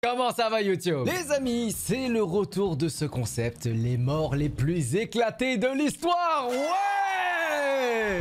Comment ça va YouTube? Les amis, c'est le retour de ce concept, les morts les plus éclatés de l'histoire. Ouais!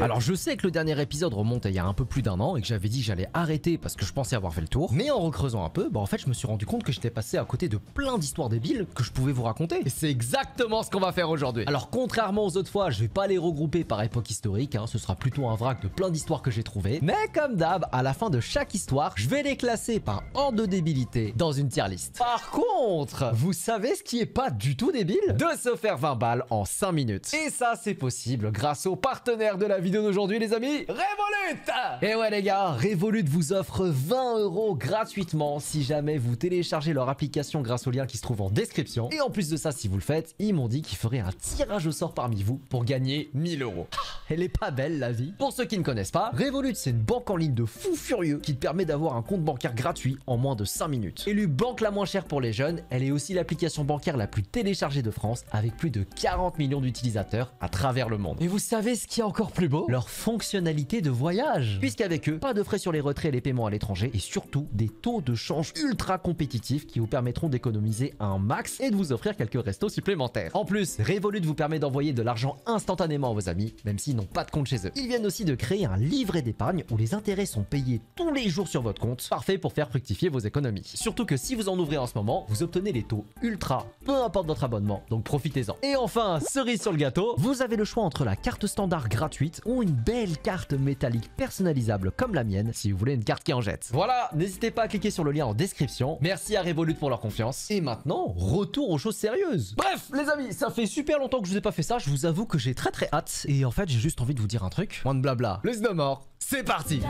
Alors je sais que le dernier épisode remonte à il y a un peu plus d'un an et que j'avais dit que j'allais arrêter parce que je pensais avoir fait le tour. Mais en recreusant un peu, en fait je me suis rendu compte que j'étais passé à côté de plein d'histoires débiles que je pouvais vous raconter. Et c'est exactement ce qu'on va faire aujourd'hui. Alors contrairement aux autres fois, je vais pas les regrouper par époque historique, hein, ce sera plutôt un vrac de plein d'histoires que j'ai trouvées. Mais comme d'hab, à la fin de chaque histoire, je vais les classer par ordre de débilité dans une tier list. Par contre, vous savez ce qui est pas du tout débile? De se faire 20 balles en 5 minutes. Et ça c'est possible grâce aux partenaires de la vidéo d'aujourd'hui les amis, Revolut. Et ouais les gars, Revolut vous offre 20 € gratuitement si jamais vous téléchargez leur application grâce au lien qui se trouve en description. Et en plus de ça, si vous le faites, ils m'ont dit qu'ils feraient un tirage au sort parmi vous pour gagner 1000 €. Elle est pas belle la vie. Pour ceux qui ne connaissent pas, Revolut c'est une banque en ligne de fou furieux qui te permet d'avoir un compte bancaire gratuit en moins de 5 minutes. Élue banque la moins chère pour les jeunes, elle est aussi l'application bancaire la plus téléchargée de France avec plus de 40 millions d'utilisateurs à travers le monde. Et vous savez ce qui est encore plus beau? Leur fonctionnalité de voyage. Puisqu'avec eux, pas de frais sur les retraits et les paiements à l'étranger et surtout des taux de change ultra compétitifs qui vous permettront d'économiser un max et de vous offrir quelques restos supplémentaires. En plus, Revolut vous permet d'envoyer de l'argent instantanément à vos amis, même s'ils n'ont pas de compte chez eux. Ils viennent aussi de créer un livret d'épargne où les intérêts sont payés tous les jours sur votre compte, parfait pour faire fructifier vos économies. Surtout que si vous en ouvrez en ce moment, vous obtenez les taux ultra, peu importe votre abonnement, donc profitez-en. Et enfin, cerise sur le gâteau, vous avez le choix entre la carte standard gratuite ou une belle carte métallique personnalisable comme la mienne si vous voulez une carte qui en jette. Voilà, n'hésitez pas à cliquer sur le lien en description. Merci à Revolut pour leur confiance. Et maintenant, retour aux choses sérieuses. Bref, les amis, ça fait super longtemps que je vous ai pas fait ça. Je vous avoue que j'ai très hâte. Et en fait, j'ai juste envie de vous dire un truc. Moins de blabla. Le Snowmore, c'est parti.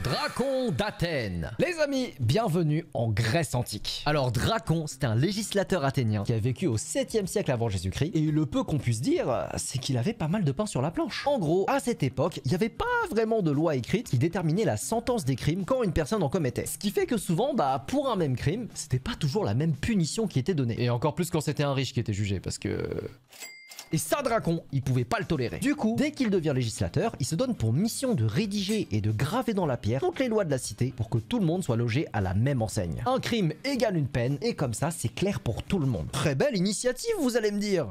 Dracon d'Athènes. Les amis, bienvenue en Grèce antique. Alors Dracon, c'était un législateur athénien qui a vécu au 7e siècle avant Jésus-Christ et le peu qu'on puisse dire, c'est qu'il avait pas mal de pain sur la planche. En gros, à cette époque, il n'y avait pas vraiment de loi écrite qui déterminait la sentence des crimes quand une personne en commettait. Ce qui fait que souvent, pour un même crime, c'était pas toujours la même punition qui était donnée. Et encore plus quand c'était un riche qui était jugé parce que... Et ça, Dracon, il pouvait pas le tolérer. Du coup, dès qu'il devient législateur, il se donne pour mission de rédiger et de graver dans la pierre toutes les lois de la cité pour que tout le monde soit logé à la même enseigne. Un crime égale une peine, et comme ça, c'est clair pour tout le monde. Très belle initiative, vous allez me dire.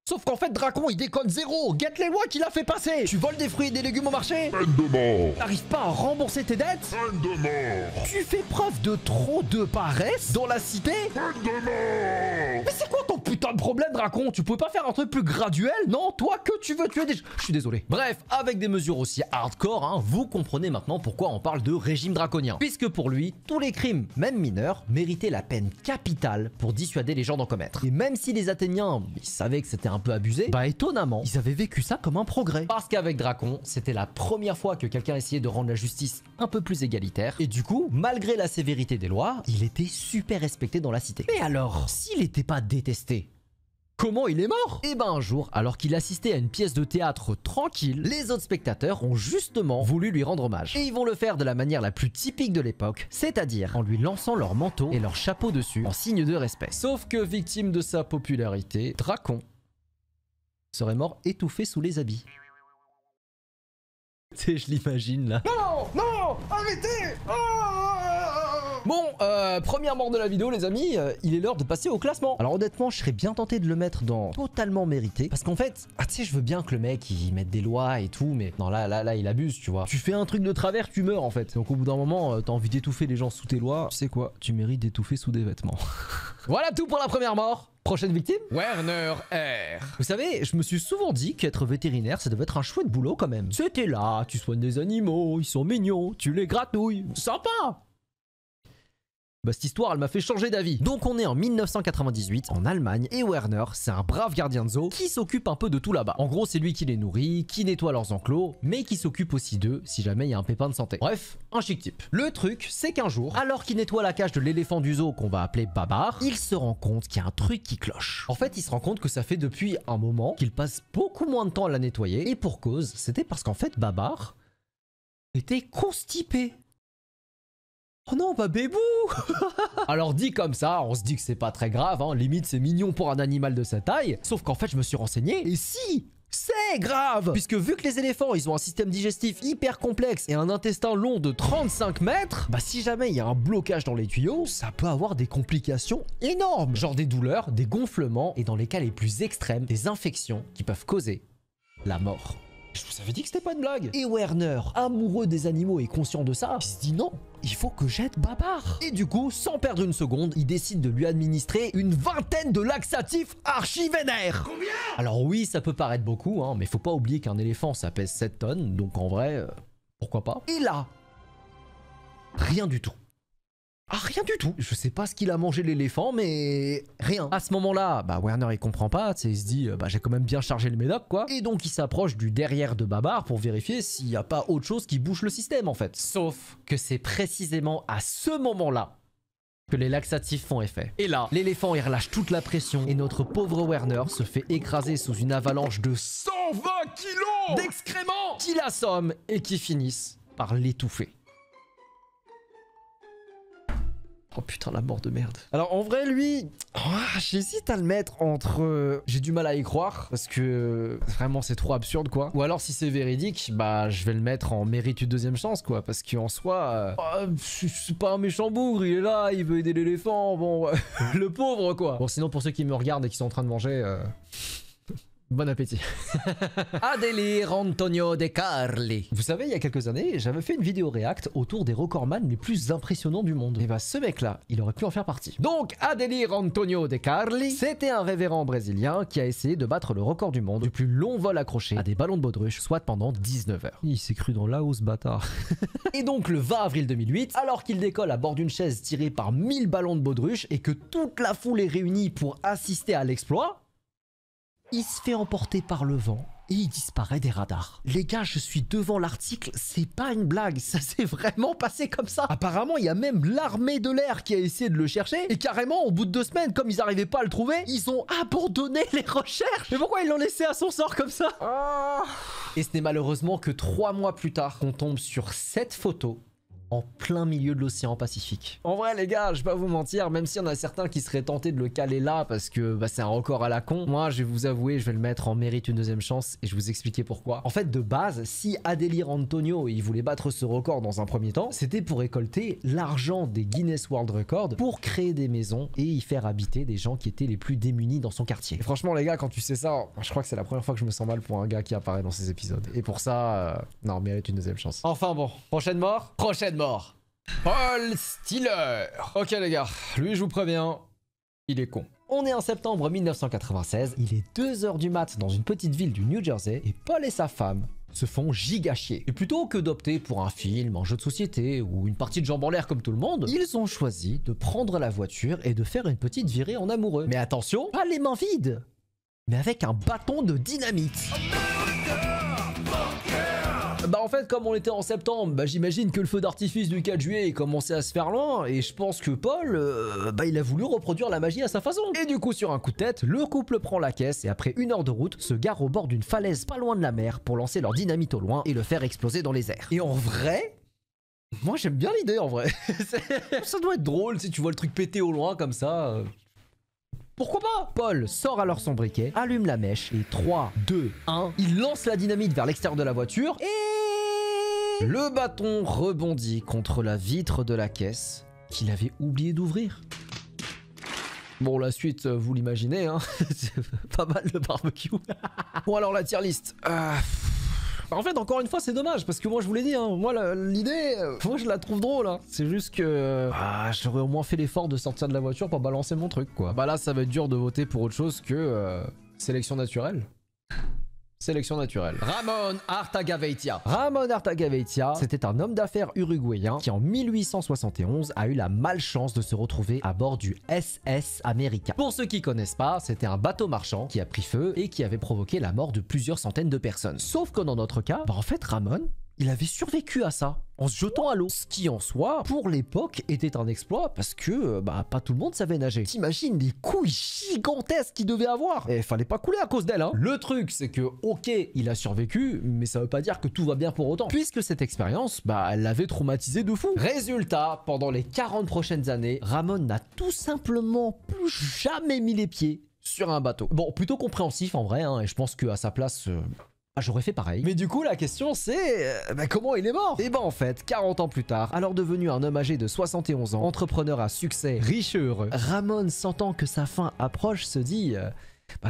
Sauf qu'en fait, Dracon, il déconne zéro. Guette les lois qu'il a fait passer. Tu voles des fruits et des légumes au marché. Peine de mort. T'arrives pas à rembourser tes dettes. Peine de mort. Tu fais preuve de trop de paresse dans la cité. Peine de mort. Mais c'est quoi ton putain de problème, Dracon? Tu pouvais pas faire un truc plus graduel? Non, toi que tu veux tuer des... Je suis désolé. Bref, avec des mesures aussi hardcore, hein, vous comprenez maintenant pourquoi on parle de régime draconien. Puisque pour lui, tous les crimes, même mineurs, méritaient la peine capitale pour dissuader les gens d'en commettre. Et même si les Athéniens, ils savaient que c'était un peu abusé, étonnamment, ils avaient vécu ça comme un progrès. Parce qu'avec Dracon, c'était la première fois que quelqu'un essayait de rendre la justice un peu plus égalitaire. Et du coup, malgré la sévérité des lois, il était super respecté dans la cité. Mais alors, s'il n'était pas détesté, comment il est mort? Et un jour, alors qu'il assistait à une pièce de théâtre tranquille, les autres spectateurs ont justement voulu lui rendre hommage. Et ils vont le faire de la manière la plus typique de l'époque, c'est-à-dire en lui lançant leur manteau et leur chapeau dessus en signe de respect. Sauf que victime de sa popularité, Dracon serait mort étouffé sous les habits. Tu sais, je l'imagine là. Non, non, arrêtez. Bon, première mort de la vidéo les amis, il est l'heure de passer au classement. Alors honnêtement, je serais bien tenté de le mettre dans totalement mérité. Parce qu'en fait, tu sais, je veux bien que le mec, il mette des lois et tout, mais non, là, il abuse, tu vois. Tu fais un truc de travers, tu meurs en fait. Donc au bout d'un moment, t'as envie d'étouffer les gens sous tes lois. Tu sais quoi, tu mérites d'étouffer sous des vêtements. Voilà tout pour la première mort. Prochaine victime, Werner R. Vous savez, je me suis souvent dit qu'être vétérinaire, ça devait être un chouette boulot quand même. C'était là, tu soignes des animaux, ils sont mignons, tu les gratouilles, sympa. Cette histoire, elle m'a fait changer d'avis. Donc on est en 1998, en Allemagne, et Werner, c'est un brave gardien de zoo qui s'occupe un peu de tout là-bas. En gros, c'est lui qui les nourrit, qui nettoie leurs enclos, mais qui s'occupe aussi d'eux si jamais il y a un pépin de santé. Bref, un chic type. Le truc, c'est qu'un jour, alors qu'il nettoie la cage de l'éléphant du zoo qu'on va appeler Babar, il se rend compte qu'il y a un truc qui cloche. En fait, il se rend compte que ça fait depuis un moment qu'il passe beaucoup moins de temps à la nettoyer, et pour cause, c'était parce qu'en fait, Babar était constipé. Oh non, bébou. Alors dit comme ça, on se dit que c'est pas très grave, hein. Limite c'est mignon pour un animal de sa taille. Sauf qu'en fait je me suis renseigné, et si C'est grave! Puisque vu que les éléphants, ils ont un système digestif hyper complexe et un intestin long de 35 mètres, bah si jamais il y a un blocage dans les tuyaux, ça peut avoir des complications énormes. Genre des douleurs, des gonflements et dans les cas les plus extrêmes, des infections qui peuvent causer la mort. Je vous avais dit que c'était pas une blague. Et Werner, amoureux des animaux et conscient de ça, il se dit non, il faut que j'aide Babar. Et du coup, sans perdre une seconde, il décide de lui administrer une vingtaine de laxatifs archi-vénères. Combien? Alors oui, ça peut paraître beaucoup, hein, mais faut pas oublier qu'un éléphant, ça pèse 7 tonnes, donc en vrai, pourquoi pas. Et là, rien du tout. Ah, rien du tout. Je sais pas ce qu'il a mangé l'éléphant, mais rien. À ce moment-là, bah Werner il comprend pas, tu sais, il se dit bah j'ai quand même bien chargé le médoc quoi. Et donc il s'approche du derrière de Babar pour vérifier s'il y a pas autre chose qui bouche le système en fait. Sauf que c'est précisément à ce moment-là que les laxatifs font effet. Et là, l'éléphant il relâche toute la pression et notre pauvre Werner se fait écraser sous une avalanche de 120 kilos d'excréments qui l'assomment et qui finissent par l'étouffer. Oh putain, la mort de merde. Alors en vrai, lui, j'hésite à le mettre entre... j'ai du mal à y croire, parce que vraiment c'est trop absurde quoi. Ou alors si c'est véridique, bah je vais le mettre en mérite une deuxième chance quoi, parce qu'en soi, c'est pas un méchant bougre, il est là, il veut aider l'éléphant, bon, le pauvre quoi. Bon sinon pour ceux qui me regardent et qui sont en train de manger... Bon appétit. Adelir Antonio De Carli. Vous savez, il y a quelques années, j'avais fait une vidéo react autour des recordman les plus impressionnants du monde. Et bah ce mec-là, il aurait pu en faire partie. Donc Adelir Antonio De Carli, c'était un révérend brésilien qui a essayé de battre le record du monde du plus long vol accroché à des ballons de baudruche, soit pendant 19 heures. Il s'est cru dans là-haut ce bâtard. Et donc le 20 avril 2008, alors qu'il décolle à bord d'une chaise tirée par 1000 ballons de baudruche et que toute la foule est réunie pour assister à l'exploit, il se fait emporter par le vent et il disparaît des radars. Les gars, je suis devant l'article, c'est pas une blague, ça s'est vraiment passé comme ça. Apparemment, il y a même l'armée de l'air qui a essayé de le chercher et carrément, au bout de 2 semaines, comme ils n'arrivaient pas à le trouver, ils ont abandonné les recherches. Mais pourquoi ils l'ont laissé à son sort comme ça? Et ce n'est malheureusement que 3 mois plus tard qu'on tombe sur cette photo en plein milieu de l'océan Pacifique. En vrai les gars, je vais pas vous mentir, même s'il y en a certains qui seraient tentés de le caler là parce que bah, c'est un record à la con, moi je vais vous avouer, je vais le mettre en mérite une deuxième chance et je vais vous expliquer pourquoi. En fait de base, si Adelir Antonio il voulait battre ce record dans un premier temps, c'était pour récolter l'argent des Guinness World Records pour créer des maisons et y faire habiter des gens qui étaient les plus démunis dans son quartier. Et franchement les gars, quand tu sais ça, je crois que c'est la première fois que je me sens mal pour un gars qui apparaît dans ces épisodes. Et pour ça, non, mérite une deuxième chance. Enfin bon, prochaine mort. Paul Stiller. Ok les gars, lui je vous préviens, il est con. On est en septembre 1996, il est 2 h du mat dans une petite ville du New Jersey et Paul et sa femme se font giga chier. Et plutôt que d'opter pour un film, un jeu de société ou une partie de jambes en l'air comme tout le monde, ils ont choisi de prendre la voiture et de faire une petite virée en amoureux. Mais attention, pas les mains vides, mais avec un bâton de dynamite. Bah en fait comme on était en septembre, bah j'imagine que le feu d'artifice du 4 juillet commençait à se faire loin et je pense que Paul, bah il a voulu reproduire la magie à sa façon. Et du coup sur un coup de tête, le couple prend la caisse et après 1 heure de route, se gare au bord d'une falaise pas loin de la mer pour lancer leur dynamite au loin et le faire exploser dans les airs. Et en vrai, moi j'aime bien l'idée en vrai. Ça doit être drôle si tu vois le truc péter au loin comme ça. Pourquoi pas? Paul sort alors son briquet, allume la mèche et 3, 2, 1, il lance la dynamite vers l'extérieur de la voiture et le bâton rebondit contre la vitre de la caisse qu'il avait oublié d'ouvrir. Bon, la suite, vous l'imaginez, hein. C'est pas mal le barbecue. Bon alors la tier list. En fait, encore une fois, c'est dommage parce que moi, je vous l'ai dit, hein, moi, l'idée, moi, je la trouve drôle. Hein. C'est juste que j'aurais au moins fait l'effort de sortir de la voiture pour balancer mon truc, quoi. Bah là, ça va être dur de voter pour autre chose que sélection naturelle. Sélection naturelle. Ramon Artagaveitia. Ramon Artagaveitia, c'était un homme d'affaires uruguayen qui en 1871 a eu la malchance de se retrouver à bord du SS America. Pour ceux qui connaissent pas, c'était un bateau marchand qui a pris feu et qui avait provoqué la mort de plusieurs centaines de personnes. Sauf que dans notre cas, bah en fait Ramon, il avait survécu à ça en se jetant à l'eau. Ce qui en soi, pour l'époque, était un exploit parce que bah pas tout le monde savait nager. T'imagines les couilles gigantesques qu'il devait avoir. Et fallait pas couler à cause d'elle, hein. Le truc, c'est que ok, il a survécu, mais ça veut pas dire que tout va bien pour autant. Puisque cette expérience, bah elle l'avait traumatisé de fou. Résultat, pendant les 40 prochaines années, Ramon n'a tout simplement plus jamais mis les pieds sur un bateau. Bon, plutôt compréhensif en vrai, hein, et je pense qu'à sa place... j'aurais fait pareil. Mais du coup, la question c'est... comment il est mort? Et en fait, 40 ans plus tard, alors devenu un homme âgé de 71 ans, entrepreneur à succès, riche et heureux, Ramon, sentant que sa fin approche, se dit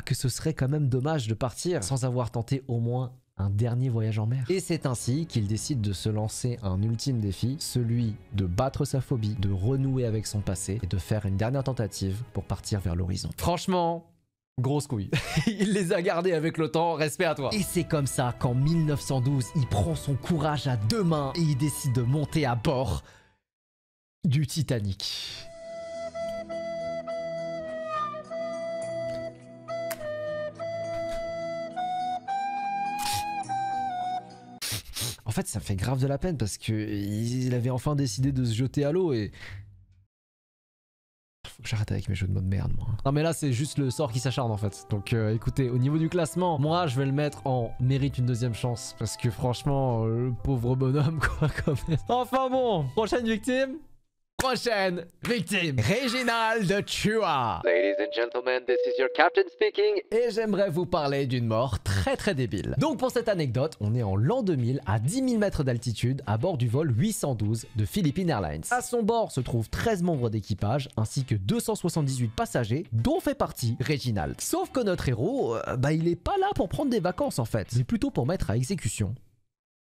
que ce serait quand même dommage de partir sans avoir tenté au moins un dernier voyage en mer. Et c'est ainsi qu'il décide de se lancer un ultime défi, celui de battre sa phobie, de renouer avec son passé et de faire une dernière tentative pour partir vers l'horizon. Franchement... grosse couille. Il les a gardés avec le temps, respect à toi. Et c'est comme ça qu'en 1912, il prend son courage à deux mains et il décide de monter à bord du Titanic. En fait, ça me fait grave de la peine parce que il avait enfin décidé de se jeter à l'eau et... faut que j'arrête avec mes jeux de mots de merde, moi. Non mais là c'est juste le sort qui s'acharne en fait. Donc écoutez, au niveau du classement, moi je vais le mettre en mérite une deuxième chance. Parce que franchement, le pauvre bonhomme quoi quand même. Enfin bon, prochaine victime. Prochaine victime, Reginald Chua. Ladies and gentlemen, this is your captain speaking. Et j'aimerais vous parler d'une mort très débile. Donc pour cette anecdote, on est en l'an 2000 à 10 000 mètres d'altitude à bord du vol 812 de Philippine Airlines. À son bord se trouvent 13 membres d'équipage ainsi que 278 passagers dont fait partie Reginald. Sauf que notre héros, il est pas là pour prendre des vacances en fait, mais plutôt pour mettre à exécution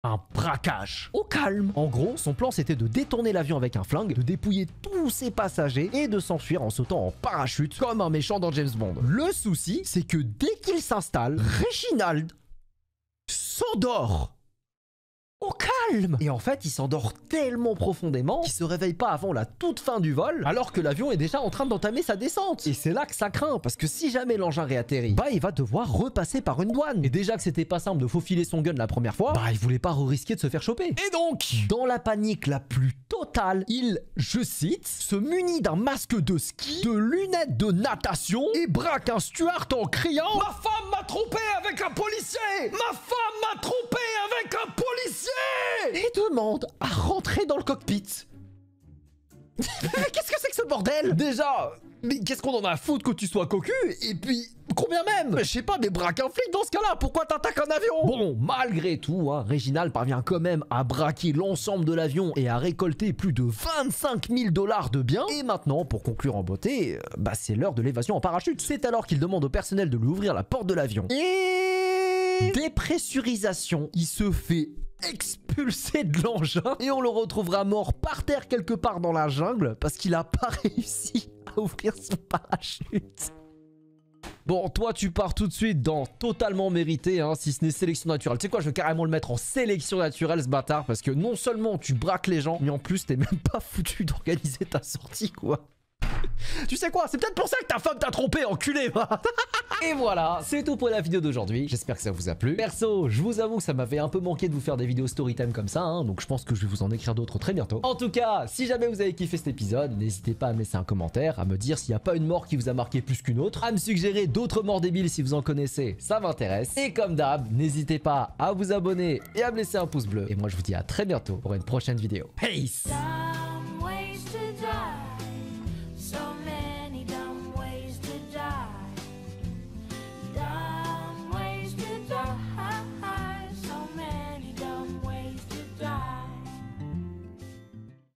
un braquage. Au calme. En gros, son plan c'était de détourner l'avion avec un flingue, de dépouiller tous ses passagers et de s'enfuir en sautant en parachute comme un méchant dans James Bond. Le souci, c'est que dès qu'il s'installe, Reginald s'endort. Au calme. Et en fait, il s'endort tellement profondément qu'il se réveille pas avant la toute fin du vol, alors que l'avion est déjà en train d'entamer sa descente. Et c'est là que ça craint, parce que si jamais l'engin réatterrit, il va devoir repasser par une douane. Et déjà que c'était pas simple de faufiler son gun la première fois, il voulait pas risquer de se faire choper. Et donc, dans la panique la plus totale, il, je cite, se munit d'un masque de ski, de lunettes de natation et braque un steward en criant « Ma femme m'a trompé avec un policier! Ma femme m'a trompé avec un policier !» et demande à rentrer dans le cockpit. Qu'est-ce que c'est que ce bordel? Déjà, mais qu'est-ce qu'on en a à foutre que tu sois cocu? Et puis, combien même? Je sais pas, mais braque un flic dans ce cas-là, pourquoi t'attaques un avion? Bon, malgré tout, Reginald parvient quand même à braquer l'ensemble de l'avion et à récolter plus de 25 000 $ de biens. Et maintenant, pour conclure en beauté, c'est l'heure de l'évasion en parachute. C'est alors qu'il demande au personnel de lui ouvrir la porte de l'avion. Et... dépressurisation, il se fait expulsé de l'engin et on le retrouvera mort par terre quelque part dans la jungle parce qu'il a pas réussi à ouvrir son parachute. Bon, toi tu pars tout de suite dans totalement mérité, si ce n'est sélection naturelle. Tu sais quoi, je vais carrément le mettre en sélection naturelle ce bâtard parce que non seulement tu braques les gens, mais en plus t'es même pas foutu d'organiser ta sortie quoi. Tu sais quoi, c'est peut-être pour ça que ta femme t'a trompé, enculé. Et voilà, c'est tout pour la vidéo d'aujourd'hui. J'espère que ça vous a plu. Perso, je vous avoue que ça m'avait un peu manqué de vous faire des vidéos storytime comme ça, donc je pense que je vais vous en écrire d'autres très bientôt. En tout cas, si jamais vous avez kiffé cet épisode, n'hésitez pas à me laisser un commentaire, à me dire s'il n'y a pas une mort qui vous a marqué plus qu'une autre, à me suggérer d'autres morts débiles si vous en connaissez, ça m'intéresse. Et comme d'hab, n'hésitez pas à vous abonner et à me laisser un pouce bleu. Et moi je vous dis à très bientôt pour une prochaine vidéo. Peace!